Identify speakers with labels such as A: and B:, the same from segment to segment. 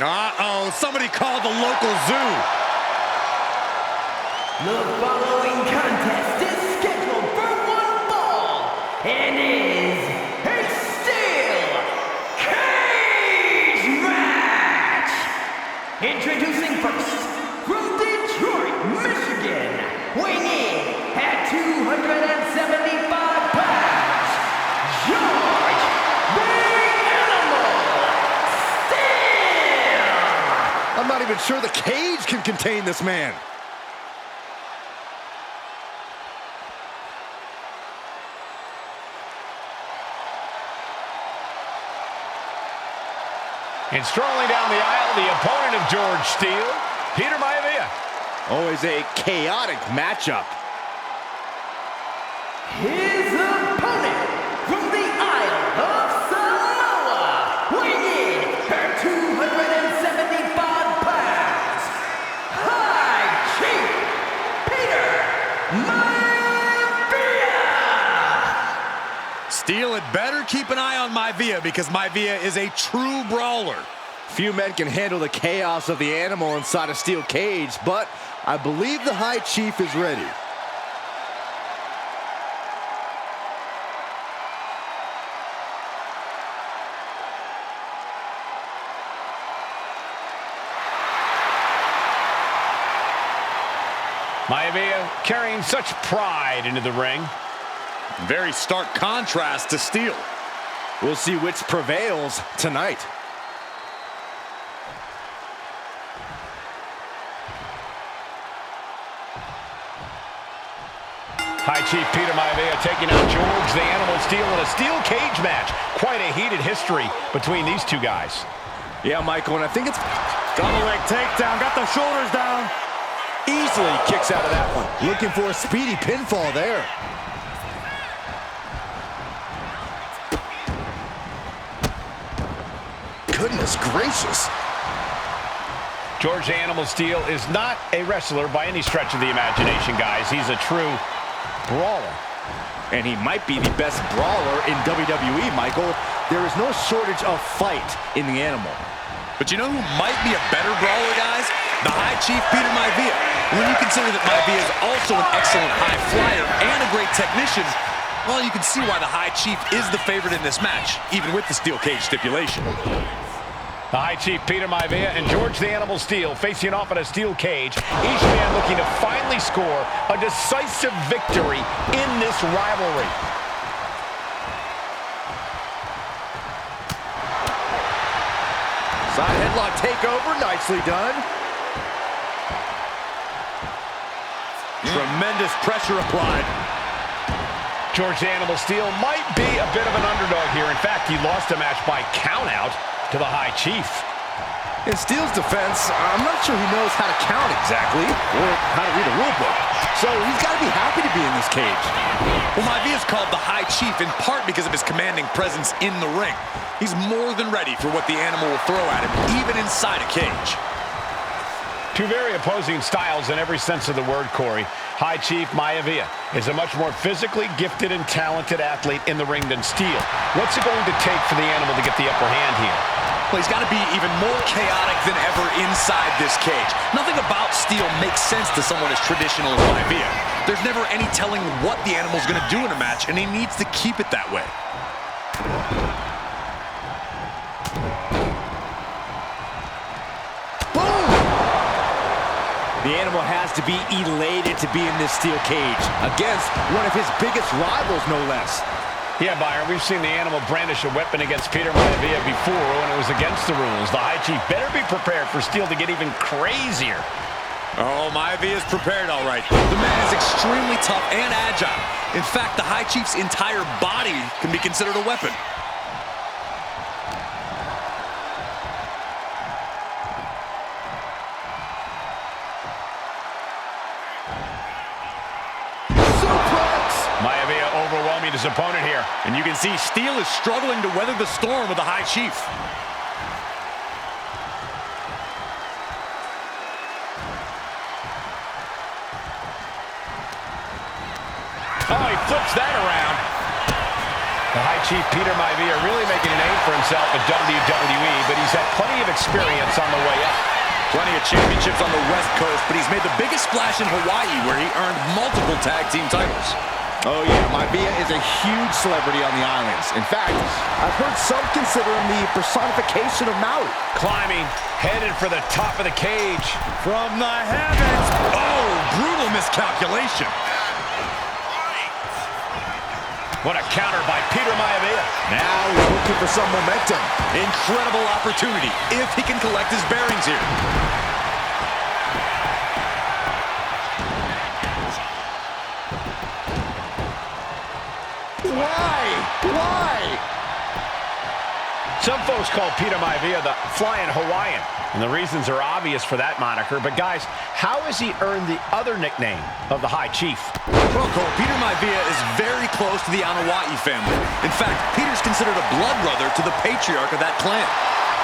A: Uh-oh, somebody called the local zoo.
B: The following contest is scheduled for one fall and is a steel cage match. Introducing first, from Detroit, Michigan, weighing in at 275 pounds, George the Animal Steele.
C: I'm not even sure the cage can contain this man.
D: And strolling down the aisle, the opponent of George Steele, Peter Maivia.
C: Always a chaotic matchup.
B: His opponent from the Isle of Samoa, weighing in at 275 pounds, High Chief Peter Maivia.
A: Steele had better keep an eye on Maivia because Maivia is a true brawler.
C: Few men can handle the chaos of the animal inside a steel cage, but I believe the High Chief is ready.
D: Maivia carrying such pride into the ring.
A: Very stark contrast to Steele.
C: We'll see which prevails tonight.
D: High Chief Peter Maivia taking out George the Animal Steele in a steel cage match. Quite a heated history between these two guys.
C: Yeah, Michael, and I think it's...
A: Double leg takedown, got the shoulders down.
C: Easily kicks out of that one. Looking for a speedy pinfall there. Goodness gracious.
D: George the Animal Steele is not a wrestler by any stretch of the imagination, guys. He's a true brawler.
C: And he might be the best brawler in WWE, Michael. There is no shortage of fight in the animal.
A: But you know who might be a better brawler, guys? The High Chief Peter Maivia. When you consider that Maivia is also an excellent high flyer and a great technician, well, you can see why the High Chief is the favorite in this match, even with the steel cage stipulation.
D: The High Chief Peter Maivia and George the Animal Steele facing off in a steel cage. Each man looking to finally score a decisive victory in this rivalry.
C: Side headlock takeover, nicely done. Tremendous pressure applied.
D: George the Animal Steele might be a bit of an underdog here. In fact, he lost a match by countout to the High Chief.
C: In Steele's defense, I'm not sure he knows how to count exactly, or how to read a rule book. So he's got to be happy to be in this cage.
A: Well, Maivia is called the High Chief in part because of his commanding presence in the ring. He's more than ready for what the animal will throw at him, even inside a cage.
D: Two very opposing styles in every sense of the word, Corey. High Chief Maivia is a much more physically gifted and talented athlete in the ring than Steele. What's it going to take for the animal to get the upper hand here?
A: Well, he's got to be even more chaotic than ever inside this cage. Nothing about Steele makes sense to someone as traditional as Maivia. There's never any telling what the animal's going to do in a match, and he needs to keep it that way.
C: The animal has to be elated to be in this steel cage against one of his biggest rivals, no less.
D: Yeah, Byron, we've seen the animal brandish a weapon against Peter Maivia before when it was against the rules. The High Chief better be prepared for Steele to get even crazier.
A: Oh, Maivia is prepared all right. The man is extremely tough and agile. In fact, the High Chief's entire body can be considered a weapon.
D: Maivia overwhelming his opponent here.
A: And you can see Steele is struggling to weather the storm with the High Chief.
D: Oh, he flips that around. The High Chief Peter Maivia really making a name for himself at WWE, but he's had plenty of experience on the way up.
A: Plenty of championships on the West Coast, but he's made the biggest splash in Hawaii, where he earned multiple tag team titles.
C: Oh yeah, Maivia is a huge celebrity on the islands. In fact, I've heard some consider him the personification of Maui.
D: Climbing, headed for the top of the cage.
A: From the heavens. Oh, brutal miscalculation.
D: What a counter by Peter Maivia.
C: Now he's looking for some momentum.
A: Incredible opportunity if he can collect his bearings here.
C: Why?
D: Some folks call Peter Maivia the Flying Hawaiian, and the reasons are obvious for that moniker. But guys, how has he earned the other nickname of the High Chief?
A: Well, Cole, Peter Maivia is very close to the Anoa'i family. In fact, Peter's considered a blood brother to the patriarch of that clan.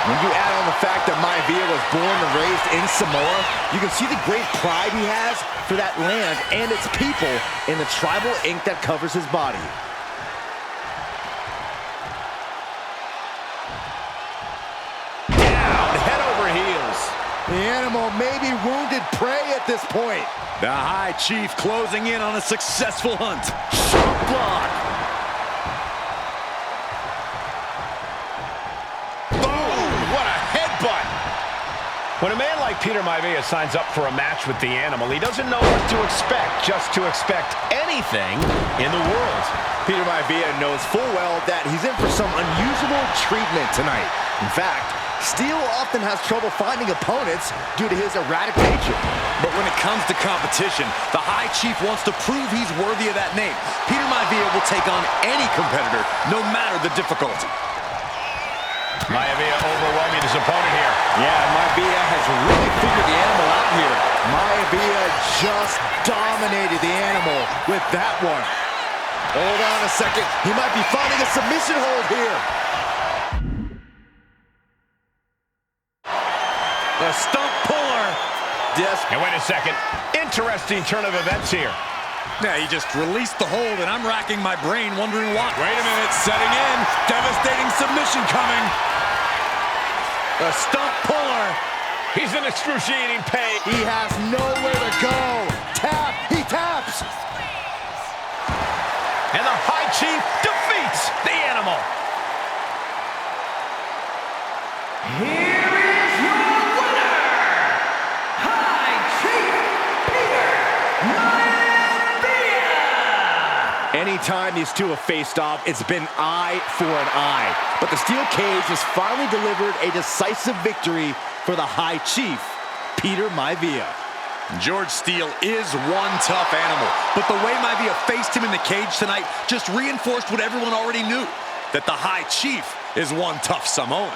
C: When you add on the fact that Maivia was born and raised in Samoa, you can see the great pride he has for that land and its people in the tribal ink that covers his body. The animal may be wounded prey at this point.
A: The High Chief closing in on a successful hunt.
C: Sharp block.
A: Boom! What a headbutt!
D: When a man like Peter Maivia signs up for a match with the animal, he doesn't know what to expect, just to expect anything in the world.
C: Peter Maivia knows full well that he's in for some unusual treatment tonight. In fact, Steele often has trouble finding opponents due to his erratic nature.
A: But when it comes to competition, the High Chief wants to prove he's worthy of that name. Peter Maivia will take on any competitor, no matter the difficulty.
D: Maivia overwhelming his opponent here.
C: Yeah, Maivia has really figured the animal out here. Maivia just dominated the animal with that one. Hold on a second. He might be finding a submission hold here.
A: The stump puller.
C: Yes.
D: And wait a second. Interesting turn of events here.
A: Yeah, he just released the hold, and I'm racking my brain wondering why. Wait a minute, setting in. Devastating submission coming. The stump puller.
D: He's in excruciating pain.
C: He has nowhere to go. Tap. He taps.
D: And the High Chief defeats the animal.
B: Here is your winner, High Chief Peter Maivia.
C: Anytime these two have faced off, it's been eye for an eye. But the steel cage has finally delivered a decisive victory for the High Chief, Peter Maivia.
A: George Steele is one tough animal, but the way Maivia faced him in the cage tonight just reinforced what everyone already knew, that the High Chief is one tough Samoan.